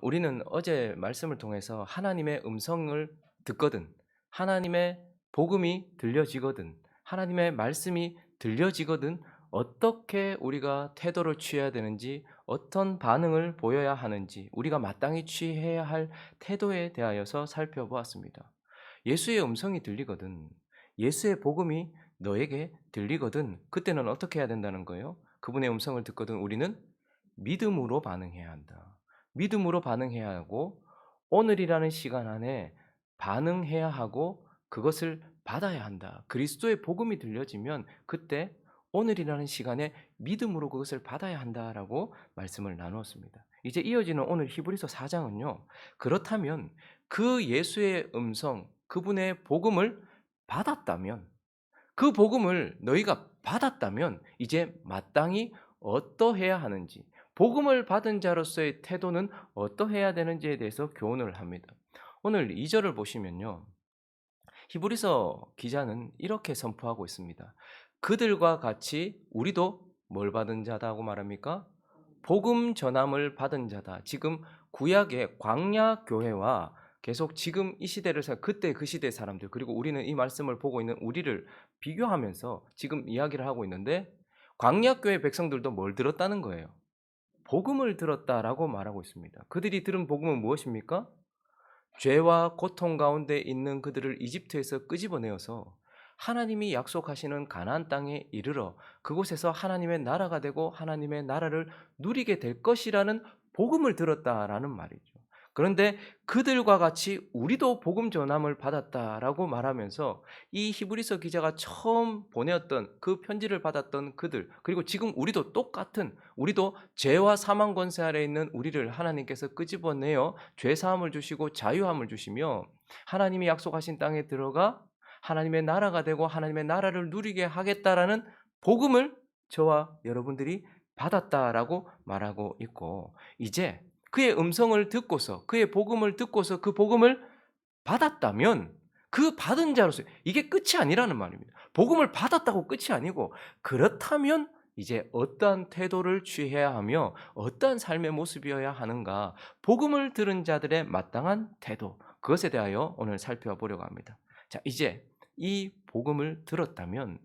우리는 어제 말씀을 통해서 하나님의 음성을 듣거든, 하나님의 복음이 들려지거든, 하나님의 말씀이 들려지거든, 어떻게 우리가 태도를 취해야 되는지, 어떤 반응을 보여야 하는지, 우리가 마땅히 취해야 할 태도에 대하여서 살펴보았습니다. 예수의 음성이 들리거든, 예수의 복음이 너에게 들리거든, 그때는 어떻게 해야 된다는 거예요? 그분의 음성을 듣거든 우리는 믿음으로 반응해야 한다. 믿음으로 반응해야 하고 오늘이라는 시간 안에 반응해야 하고 그것을 받아야 한다. 그리스도의 복음이 들려지면 그때 오늘이라는 시간에 믿음으로 그것을 받아야 한다라고 말씀을 나누었습니다. 이제 이어지는 오늘 히브리서 4장은요. 그렇다면 그 예수의 음성, 그분의 복음을 받았다면, 그 복음을 너희가 받았다면 이제 마땅히 어떠해야 하는지, 복음을 받은 자로서의 태도는 어떠해야 되는지에 대해서 교훈을 합니다. 오늘 2절을 보시면요. 히브리서 기자는 이렇게 선포하고 있습니다. 그들과 같이 우리도 뭘 받은 자다고 말합니까? 복음 전함을 받은 자다. 지금 구약의 광야 교회와 계속 지금 이 시대를 그때 그 시대 사람들, 그리고 우리는 이 말씀을 보고 있는 우리를 비교하면서 지금 이야기를 하고 있는데, 광야 교회 백성들도 뭘 들었다는 거예요? 복음을 들었다라고 말하고 있습니다. 그들이 들은 복음은 무엇입니까? 죄와 고통 가운데 있는 그들을 이집트에서 끄집어내어서 하나님이 약속하시는 가나안 땅에 이르러 그곳에서 하나님의 나라가 되고 하나님의 나라를 누리게 될 것이라는 복음을 들었다라는 말이죠. 그런데 그들과 같이 우리도 복음 전함을 받았다라고 말하면서 이 히브리서 기자가 처음 보내었던 그 편지를 받았던 그들, 그리고 지금 우리도 똑같은, 우리도 죄와 사망 권세 아래 있는 우리를 하나님께서 끄집어내어 죄 사함을 주시고 자유함을 주시며 하나님이 약속하신 땅에 들어가 하나님의 나라가 되고 하나님의 나라를 누리게 하겠다라는 복음을 저와 여러분들이 받았다라고 말하고 있고, 이제 그의 음성을 듣고서, 그의 복음을 듣고서 그 복음을 받았다면 그 받은 자로서 이게 끝이 아니라는 말입니다. 복음을 받았다고 끝이 아니고, 그렇다면 이제 어떠한 태도를 취해야 하며 어떠한 삶의 모습이어야 하는가, 복음을 들은 자들의 마땅한 태도, 그것에 대하여 오늘 살펴보려고 합니다. 자, 이제 이 복음을 들었다면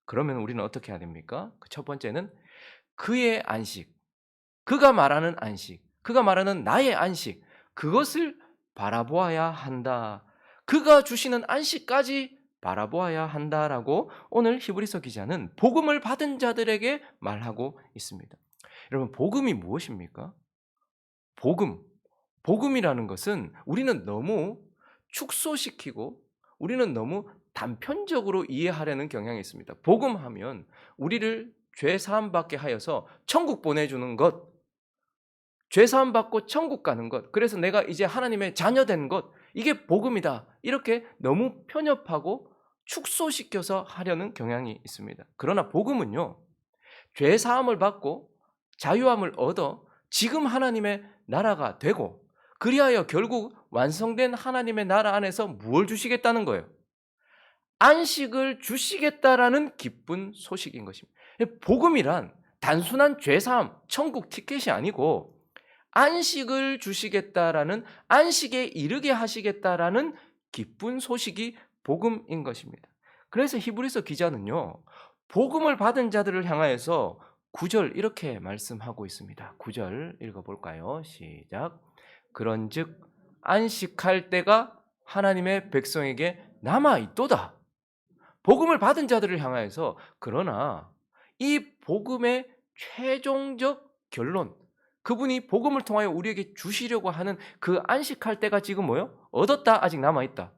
그러면 우리는 어떻게 해야 됩니까? 첫 번째는 그의 안식, 그가 말하는 안식, 그가 말하는 나의 안식, 그것을 바라보아야 한다. 그가 주시는 안식까지 바라보아야 한다라고 오늘 히브리서 기자는 복음을 받은 자들에게 말하고 있습니다. 여러분, 복음이 무엇입니까? 복음. 복음이라는 것은 우리는 너무 축소시키고 우리는 너무 단편적으로 이해하려는 경향이 있습니다. 복음하면 우리를 죄 사함 받게 하여서 천국 보내주는 것, 죄 사함 받고 천국 가는 것, 그래서 내가 이제 하나님의 자녀 된 것, 이게 복음이다. 이렇게 너무 편협하고 축소시켜서 하려는 경향이 있습니다. 그러나 복음은요, 죄 사함을 받고 자유함을 얻어 지금 하나님의 나라가 되고, 그리하여 결국 완성된 하나님의 나라 안에서 무엇을 주시겠다는 거예요? 안식을 주시겠다라는 기쁜 소식인 것입니다. 복음이란 단순한 죄 사함, 천국 티켓이 아니고 안식을 주시겠다라는, 안식에 이르게 하시겠다라는 기쁜 소식이 복음인 것입니다. 그래서 히브리서 기자는요, 복음을 받은 자들을 향하여서 9절 이렇게 말씀하고 있습니다. 9절 읽어볼까요? 시작. 그런즉 안식할 때가 하나님의 백성에게 남아 있도다. 복음을 받은 자들을 향하여서, 그러나 이 복음의 최종적 결론, 그분이 복음을 통하여 우리에게 주시려고 하는 그 안식할 때가 지금 뭐요? 얻었다, 아직 남아있다.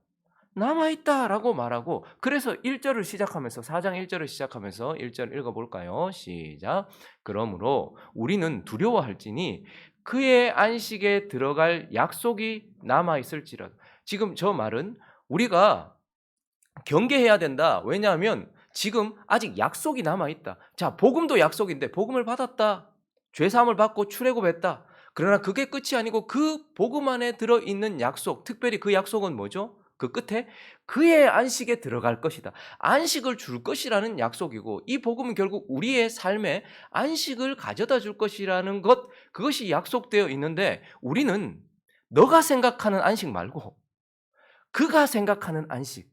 남아있다라고 말하고, 그래서 1절을 시작하면서, 4장 1절을 시작하면서 1절 읽어볼까요? 시작. 그러므로 우리는 두려워할지니 그의 안식에 들어갈 약속이 남아있을지라도. 지금 저 말은 우리가 경계해야 된다. 왜냐하면 지금 아직 약속이 남아있다. 자, 복음도 약속인데 복음을 받았다. 죄사함을 받고 출애굽했다. 그러나 그게 끝이 아니고 그 복음 안에 들어있는 약속, 특별히 그 약속은 뭐죠? 그 끝에 그의 안식에 들어갈 것이다. 안식을 줄 것이라는 약속이고 이 복음은 결국 우리의 삶에 안식을 가져다 줄 것이라는 것 그것이 약속되어 있는데 우리는 너가 생각하는 안식 말고 그가 생각하는 안식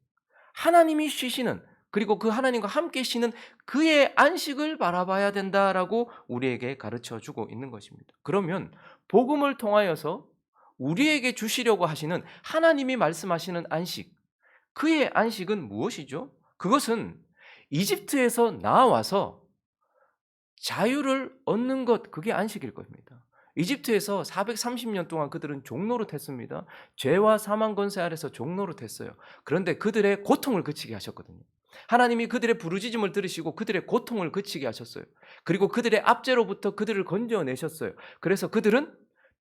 하나님이 쉬시는 그리고 그 하나님과 함께 쉬는 그의 안식을 바라봐야 된다라고 우리에게 가르쳐 주고 있는 것입니다. 그러면 복음을 통하여서 우리에게 주시려고 하시는 하나님이 말씀하시는 안식, 그의 안식은 무엇이죠? 그것은 이집트에서 나와서 자유를 얻는 것, 그게 안식일 겁니다. 이집트에서 430년 동안 그들은 종노릇했습니다. 죄와 사망 권세 아래서 종노릇했어요. 그런데 그들의 고통을 그치게 하셨거든요. 하나님이 그들의 부르짖음을 들으시고 그들의 고통을 그치게 하셨어요. 그리고 그들의 압제로부터 그들을 건져내셨어요. 그래서 그들은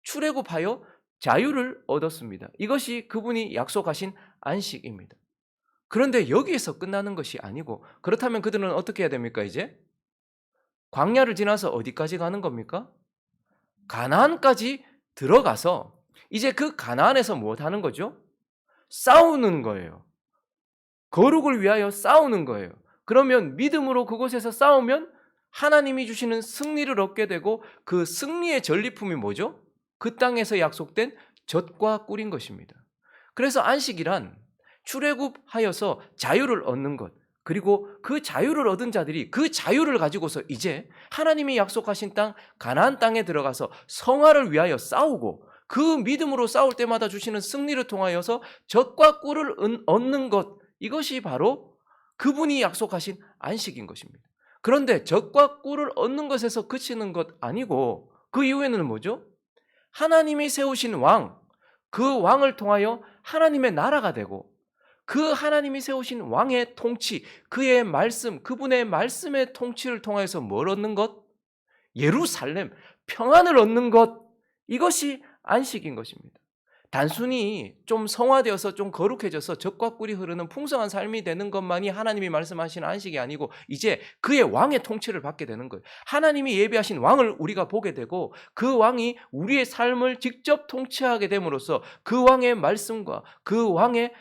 출애굽하여 자유를 얻었습니다. 이것이 그분이 약속하신 안식입니다. 그런데 여기에서 끝나는 것이 아니고 그렇다면 그들은 어떻게 해야 됩니까 이제? 광야를 지나서 어디까지 가는 겁니까? 가나안까지 들어가서 이제 그 가나안에서 무엇 하는 거죠? 싸우는 거예요. 거룩을 위하여 싸우는 거예요. 그러면 믿음으로 그곳에서 싸우면 하나님이 주시는 승리를 얻게 되고 그 승리의 전리품이 뭐죠? 그 땅에서 약속된 젖과 꿀인 것입니다. 그래서 안식이란 출애굽하여서 자유를 얻는 것 그리고 그 자유를 얻은 자들이 그 자유를 가지고서 이제 하나님이 약속하신 땅 가나안 땅에 들어가서 성화를 위하여 싸우고 그 믿음으로 싸울 때마다 주시는 승리를 통하여서 젖과 꿀을 얻는 것 이것이 바로 그분이 약속하신 안식인 것입니다. 그런데 젖과 꿀을 얻는 것에서 그치는 것 아니고 그 이후에는 뭐죠? 하나님이 세우신 왕, 그 왕을 통하여 하나님의 나라가 되고 그 하나님이 세우신 왕의 통치, 그의 말씀, 그분의 말씀의 통치를 통해서 뭘 얻는 것? 예루살렘, 평안을 얻는 것. 이것이 안식인 것입니다. 단순히 좀 성화되어서 좀 거룩해져서 젖과 꿀이 흐르는 풍성한 삶이 되는 것만이 하나님이 말씀하신 안식이 아니고 이제 그의 왕의 통치를 받게 되는 거예요. 하나님이 예비하신 왕을 우리가 보게 되고 그 왕이 우리의 삶을 직접 통치하게 됨으로써 그 왕의 말씀과 그 왕의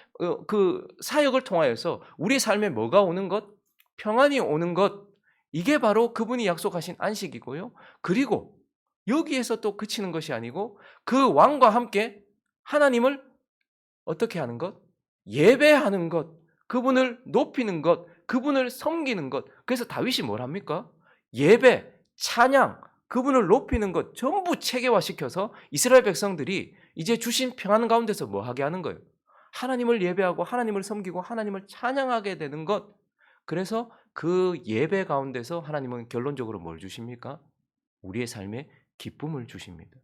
그 사역을 통하여서 우리의 삶에 뭐가 오는 것? 평안이 오는 것. 이게 바로 그분이 약속하신 안식이고요. 그리고 여기에서 또 그치는 것이 아니고 그 왕과 함께 하나님을 어떻게 하는 것? 예배하는 것, 그분을 높이는 것, 그분을 섬기는 것. 그래서 다윗이 뭘 합니까? 예배, 찬양, 그분을 높이는 것 전부 체계화시켜서 이스라엘 백성들이 이제 주신 평안 가운데서 뭐 하게 하는 거예요? 하나님을 예배하고 하나님을 섬기고 하나님을 찬양하게 되는 것. 그래서 그 예배 가운데서 하나님은 결론적으로 뭘 주십니까? 우리의 삶에 기쁨을 주십니다.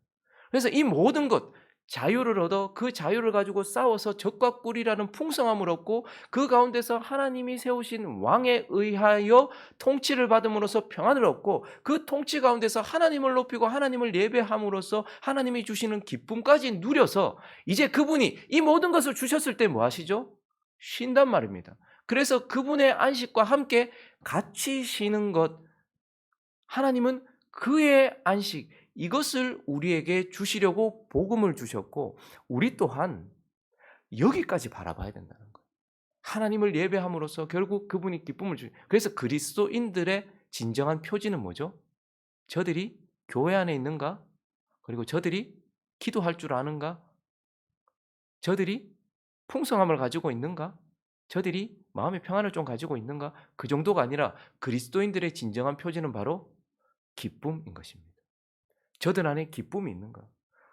그래서 이 모든 것 자유를 얻어 그 자유를 가지고 싸워서 젖과 꿀이라는 풍성함을 얻고 그 가운데서 하나님이 세우신 왕에 의하여 통치를 받음으로써 평안을 얻고 그 통치 가운데서 하나님을 높이고 하나님을 예배함으로써 하나님이 주시는 기쁨까지 누려서 이제 그분이 이 모든 것을 주셨을 때 뭐 하시죠? 쉰단 말입니다. 그래서 그분의 안식과 함께 같이 쉬는 것 하나님은 그의 안식 이것을 우리에게 주시려고 복음을 주셨고 우리 또한 여기까지 바라봐야 된다는 거예요. 하나님을 예배함으로써 결국 그분이 기쁨을 그래서 그리스도인들의 진정한 표지는 뭐죠? 저들이 교회 안에 있는가? 그리고 저들이 기도할 줄 아는가? 저들이 풍성함을 가지고 있는가? 저들이 마음의 평안을 좀 가지고 있는가? 그 정도가 아니라 그리스도인들의 진정한 표지는 바로 기쁨인 것입니다. 저들 안에 기쁨이 있는가?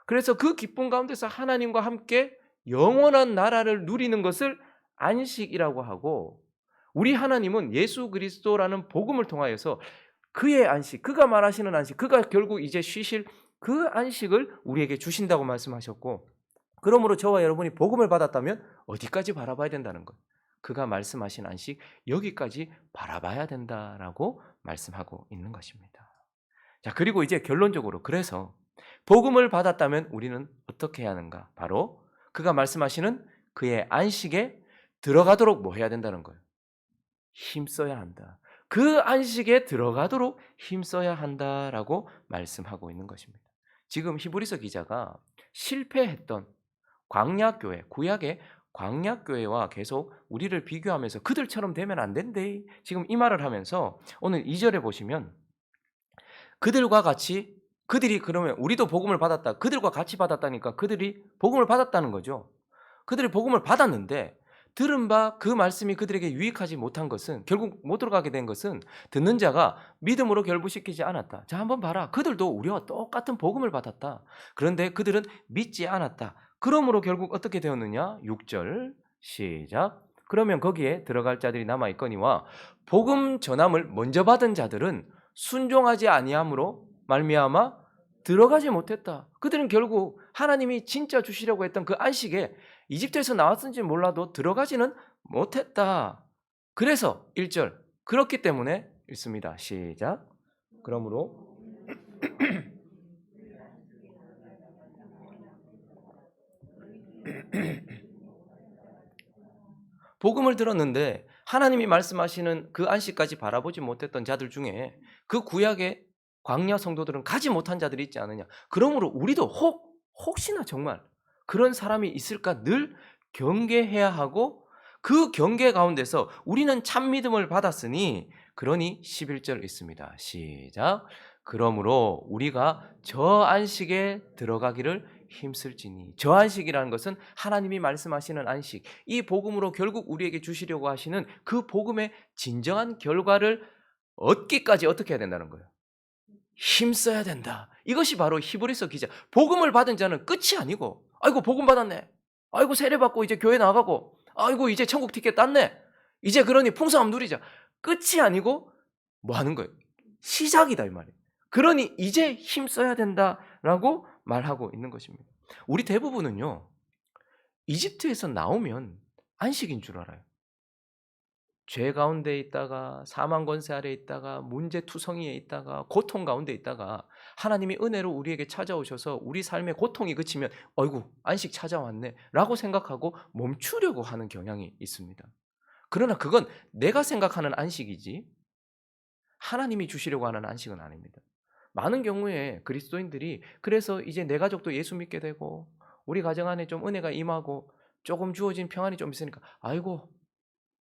그래서 그 기쁨 가운데서 하나님과 함께 영원한 나라를 누리는 것을 안식이라고 하고 우리 하나님은 예수 그리스도라는 복음을 통하여서 그의 안식, 그가 말하시는 안식, 그가 결국 이제 쉬실 그 안식을 우리에게 주신다고 말씀하셨고 그러므로 저와 여러분이 복음을 받았다면 어디까지 바라봐야 된다는 것. 그가 말씀하신 안식 여기까지 바라봐야 된다라고 말씀하고 있는 것입니다. 자, 그리고 이제 결론적으로 그래서 복음을 받았다면 우리는 어떻게 해야 하는가? 바로 그가 말씀하시는 그의 안식에 들어가도록 뭐 해야 된다는 거예요? 힘써야 한다. 그 안식에 들어가도록 힘써야 한다라고 말씀하고 있는 것입니다. 지금 히브리서 기자가 실패했던 광야교회, 구약의 광야교회와 계속 우리를 비교하면서 그들처럼 되면 안 된대. 지금 이 말을 하면서 오늘 2절에 보시면 그들과 같이 그들이 그러면 우리도 복음을 받았다. 그들과 같이 받았다니까 그들이 복음을 받았다는 거죠. 그들이 복음을 받았는데 들은 바 그 말씀이 그들에게 유익하지 못한 것은 결국 못 들어가게 된 것은 듣는 자가 믿음으로 결부시키지 않았다. 자, 한번 봐라. 그들도 우리와 똑같은 복음을 받았다. 그런데 그들은 믿지 않았다. 그러므로 결국 어떻게 되었느냐? 6절 시작. 그러면 거기에 들어갈 자들이 남아 있거니와 복음 전함을 먼저 받은 자들은 순종하지 아니함으로 말미암아 들어가지 못했다. 그들은 결국 하나님이 진짜 주시려고 했던 그 안식에 이집트에서 나왔는지 몰라도 들어가지는 못했다. 그래서 1절 그렇기 때문에 읽습니다. 시작. 그러므로 복음을 들었는데 하나님이 말씀하시는 그 안식까지 바라보지 못했던 자들 중에 그 구약의 광야 성도들은 가지 못한 자들이 있지 않느냐. 그러므로 우리도 혹시나 정말 그런 사람이 있을까 늘 경계해야 하고 그 경계 가운데서 우리는 참 믿음을 받았으니 그러니 11절 있습니다. 시작. 그러므로 우리가 저 안식에 들어가기를 힘쓸지니. 저 안식이라는 것은 하나님이 말씀하시는 안식, 이 복음으로 결국 우리에게 주시려고 하시는 그 복음의 진정한 결과를 얻기까지 어떻게 해야 된다는 거예요? 힘써야 된다. 이것이 바로 히브리서 기자. 복음을 받은 자는 끝이 아니고 아이고 복음 받았네. 아이고 세례 받고 이제 교회 나가고 아이고 이제 천국 티켓 땄네. 이제 그러니 풍성함 누리자. 끝이 아니고 뭐 하는 거예요? 시작이다 이 말이에요. 그러니 이제 힘써야 된다라고 말하고 있는 것입니다. 우리 대부분은요. 이집트에서 나오면 안식인 줄 알아요. 죄 가운데 있다가 사망 권세 아래 있다가 문제투성이에 있다가 고통 가운데 있다가 하나님이 은혜로 우리에게 찾아오셔서 우리 삶의 고통이 그치면 어이구 안식 찾아왔네 라고 생각하고 멈추려고 하는 경향이 있습니다. 그러나 그건 내가 생각하는 안식이지 하나님이 주시려고 하는 안식은 아닙니다. 많은 경우에 그리스도인들이 그래서 이제 내 가족도 예수 믿게 되고 우리 가정 안에 좀 은혜가 임하고 조금 주어진 평안이 좀 있으니까 아이고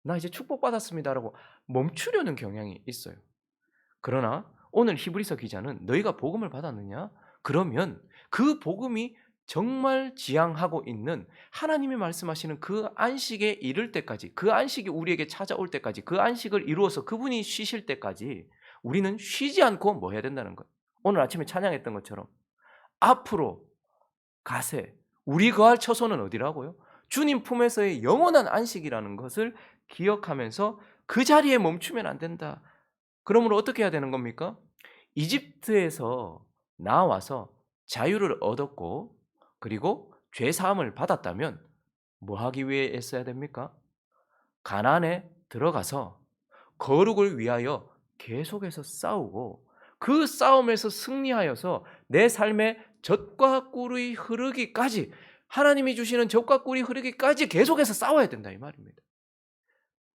나 이제 축복받았습니다라고 멈추려는 경향이 있어요. 그러나 오늘 히브리서 기자는 너희가 복음을 받았느냐? 그러면 그 복음이 정말 지향하고 있는 하나님이 말씀하시는 그 안식에 이를 때까지, 그 안식이 우리에게 찾아올 때까지, 그 안식을 이루어서 그분이 쉬실 때까지 우리는 쉬지 않고 뭐 해야 된다는 거예요. 오늘 아침에 찬양했던 것처럼 앞으로 가세. 우리 거할 처소는 어디라고요? 주님 품에서의 영원한 안식이라는 것을 기억하면서 그 자리에 멈추면 안 된다. 그러므로 어떻게 해야 되는 겁니까? 이집트에서 나와서 자유를 얻었고 그리고 죄 사함을 받았다면 뭐 하기 위해 애써야 됩니까? 가나안에 들어가서 거룩을 위하여 계속해서 싸우고 그 싸움에서 승리하여서 내 삶에 젖과 꿀이 흐르기까지 하나님이 주시는 젖과 꿀이 흐르기까지 계속해서 싸워야 된다 이 말입니다.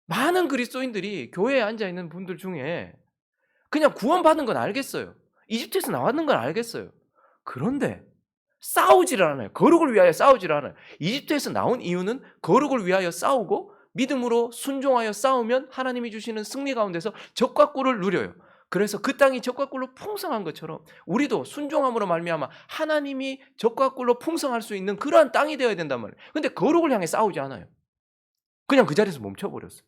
많은 그리스도인들이 교회에 앉아 있는 분들 중에 그냥 구원받은 건 알겠어요. 이집트에서 나왔는 건 알겠어요. 그런데 싸우지를 않아요. 거룩을 위하여 싸우지를 않아요. 이집트에서 나온 이유는 거룩을 위하여 싸우고 믿음으로 순종하여 싸우면 하나님이 주시는 승리 가운데서 젖과 꿀을 누려요. 그래서 그 땅이 젖과 꿀로 풍성한 것처럼 우리도 순종함으로 말미암아 하나님이 젖과 꿀로 풍성할 수 있는 그러한 땅이 되어야 된단 말이에요. 근데 거룩을 향해 싸우지 않아요. 그냥 그 자리에서 멈춰버렸어요.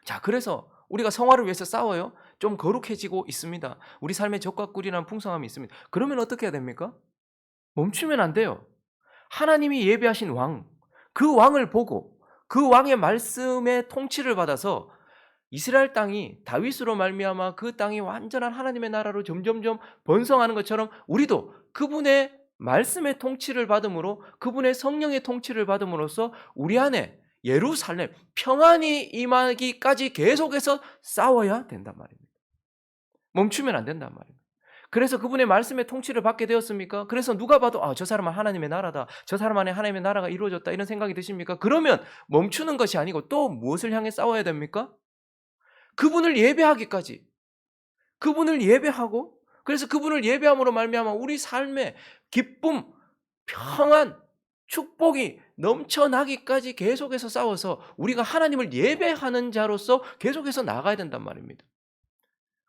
자, 그래서 우리가 성화를 위해서 싸워요. 좀 거룩해지고 있습니다. 우리 삶에 젖과 꿀이라는 풍성함이 있습니다. 그러면 어떻게 해야 됩니까? 멈추면 안 돼요. 하나님이 예비하신 왕, 그 왕을 보고 그 왕의 말씀의 통치를 받아서 이스라엘 땅이 다윗으로 말미암아 그 땅이 완전한 하나님의 나라로 점점점 번성하는 것처럼 우리도 그분의 말씀의 통치를 받음으로 그분의 성령의 통치를 받음으로써 우리 안에 예루살렘 평안이 임하기까지 계속해서 싸워야 된단 말입니다. 멈추면 안 된단 말입니다. 그래서 그분의 말씀의 통치를 받게 되었습니까? 그래서 누가 봐도 저 사람은 하나님의 나라다. 저 사람 안에 하나님의 나라가 이루어졌다. 이런 생각이 드십니까? 그러면 멈추는 것이 아니고 또 무엇을 향해 싸워야 됩니까? 그분을 예배하기까지. 그분을 예배하고 그래서 그분을 예배함으로 말미암아 우리 삶의 기쁨, 평안, 축복이 넘쳐나기까지 계속해서 싸워서 우리가 하나님을 예배하는 자로서 계속해서 나아가야 된단 말입니다.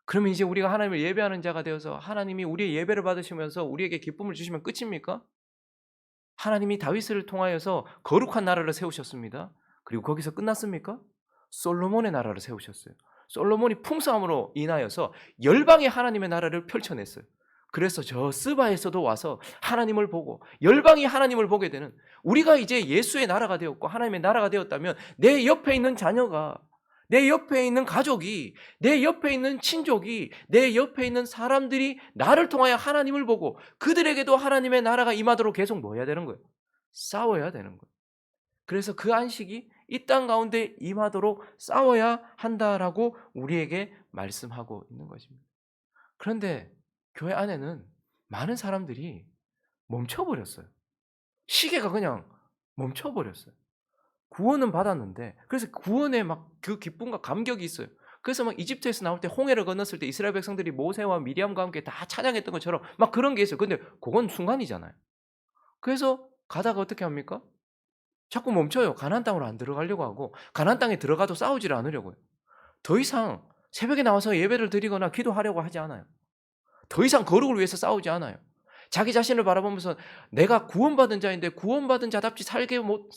그러면 이제 우리가 하나님을 예배하는 자가 되어서 하나님이 우리의 예배를 받으시면서 우리에게 기쁨을 주시면 끝입니까? 하나님이 다윗을 통하여서 거룩한 나라를 세우셨습니다. 그리고 거기서 끝났습니까? 솔로몬의 나라를 세우셨어요. 솔로몬이 풍성함으로 인하여서 열방의 하나님의 나라를 펼쳐냈어요. 그래서 저 스바에서도 와서 하나님을 보고 열방이 하나님을 보게 되는, 우리가 이제 예수의 나라가 되었고 하나님의 나라가 되었다면 내 옆에 있는 자녀가, 내 옆에 있는 가족이, 내 옆에 있는 친족이, 내 옆에 있는 사람들이 나를 통하여 하나님을 보고 그들에게도 하나님의 나라가 임하도록 계속 뭐 해야 되는 거예요? 싸워야 되는 거예요. 그래서 그 안식이 이 땅 가운데 임하도록 싸워야 한다라고 우리에게 말씀하고 있는 것입니다. 그런데 교회 안에는 많은 사람들이 멈춰버렸어요. 시계가 그냥 멈춰버렸어요. 구원은 받았는데, 그래서 구원에 막 그 기쁨과 감격이 있어요. 그래서 막 이집트에서 나올 때 홍해를 건넜을 때 이스라엘 백성들이 모세와 미리암과 함께 다 찬양했던 것처럼 막 그런 게 있어요. 근데 그건 순간이잖아요. 그래서 가다가 어떻게 합니까? 자꾸 멈춰요. 가나안 땅으로 안 들어가려고 하고, 가나안 땅에 들어가도 싸우지를 않으려고요. 더 이상 새벽에 나와서 예배를 드리거나 기도하려고 하지 않아요. 더 이상 거룩을 위해서 싸우지 않아요. 자기 자신을 바라보면서 내가 구원받은 자인데 구원받은 자답지 살게 못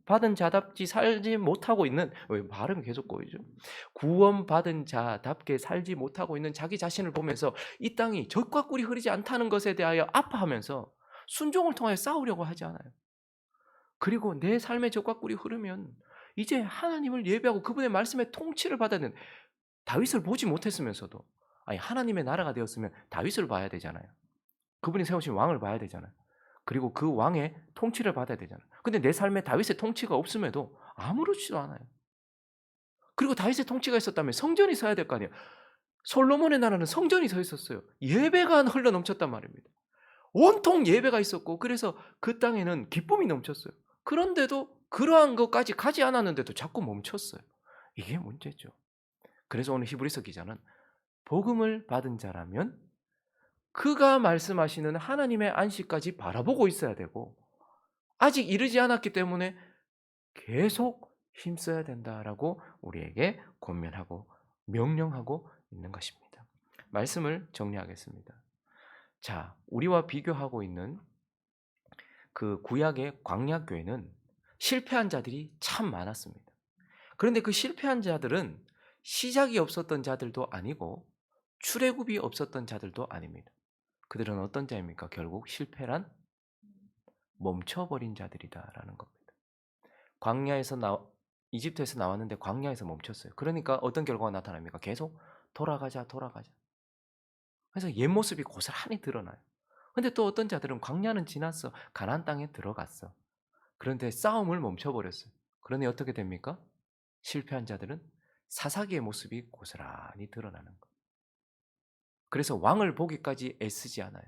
받은 자답지 살지 못하고 있는, 왜 발음이 계속 꼬이죠? 구원받은 자답게 살지 못하고 있는 자기 자신을 보면서 이 땅이 젖과 꿀이 흐르지 않다는 것에 대하여 아파하면서 순종을 통하여 싸우려고 하지 않아요. 그리고 내 삶의 젖과 꿀이 흐르면 이제 하나님을 예배하고 그분의 말씀의 통치를 받아야, 다윗을 보지 못했으면서도, 아니 하나님의 나라가 되었으면 다윗을 봐야 되잖아요. 그분이 세우신 왕을 봐야 되잖아요. 그리고 그 왕의 통치를 받아야 되잖아요. 근데 내 삶에 다윗의 통치가 없음에도 아무렇지도 않아요. 그리고 다윗의 통치가 있었다면 성전이 서야 될 거 아니에요. 솔로몬의 나라는 성전이 서 있었어요. 예배가 흘러 넘쳤단 말입니다. 온통 예배가 있었고, 그래서 그 땅에는 기쁨이 넘쳤어요. 그런데도 그러한 것까지 가지 않았는데도 자꾸 멈췄어요. 이게 문제죠. 그래서 오늘 히브리서 기자는 복음을 받은 자라면 그가 말씀하시는 하나님의 안식까지 바라보고 있어야 되고, 아직 이르지 않았기 때문에 계속 힘써야 된다라고 우리에게 권면하고 명령하고 있는 것입니다. 말씀을 정리하겠습니다. 자, 우리와 비교하고 있는 그 구약의 광야 교회는 실패한 자들이 참 많았습니다. 그런데 그 실패한 자들은 시작이 없었던 자들도 아니고 출애굽이 없었던 자들도 아닙니다. 그들은 어떤 자입니까? 결국 실패란 멈춰버린 자들이다라는 겁니다. 광야에서 이집트에서 나왔는데 광야에서 멈췄어요. 그러니까 어떤 결과가 나타납니까? 계속 돌아가자. 그래서 옛 모습이 고스란히 드러나요. 근데 또 어떤 자들은 광야는 지났어. 가나안 땅에 들어갔어. 그런데 싸움을 멈춰버렸어요. 그러니 어떻게 됩니까? 실패한 자들은 사사기의 모습이 고스란히 드러나는 거예요. 그래서 왕을 보기까지 애쓰지 않아요.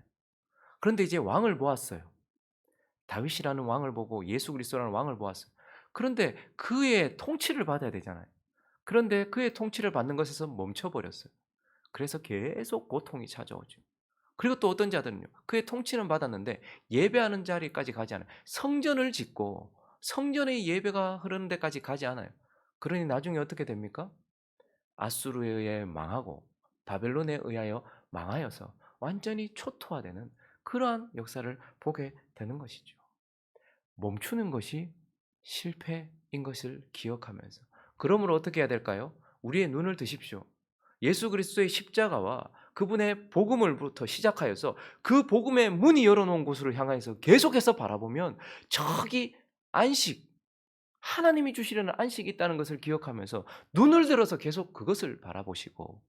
그런데 이제 왕을 보았어요. 다윗이라는 왕을 보고 예수 그리스도라는 왕을 보았어요. 그런데 그의 통치를 받아야 되잖아요. 그런데 그의 통치를 받는 것에서 멈춰버렸어요. 그래서 계속 고통이 찾아오죠. 그리고 또 어떤 자들은요, 그의 통치는 받았는데 예배하는 자리까지 가지 않아요. 성전을 짓고 성전의 예배가 흐르는 데까지 가지 않아요. 그러니 나중에 어떻게 됩니까? 아수르에 의해 망하고 바벨론에 의하여 망하여서 완전히 초토화되는 그러한 역사를 보게 되는 것이죠. 멈추는 것이 실패인 것을 기억하면서, 그러므로 어떻게 해야 될까요? 우리의 눈을 드십시오. 예수 그리스도의 십자가와 그분의 복음을부터 시작하여서 그 복음의 문이 열어놓은 곳으로 향해서 계속해서 바라보면 저기 안식, 하나님이 주시려는 안식이 있다는 것을 기억하면서 눈을 들어서 계속 그것을 바라보시고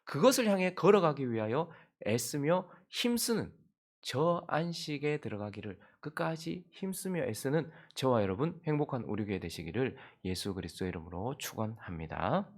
그것을 향해 걸어가기 위하여 애쓰며 힘쓰는, 저 안식에 들어가기를 끝까지 힘쓰며 애쓰는 저와 여러분 행복한 우리 교회 되시기를 예수 그리스도의 이름으로 축원합니다.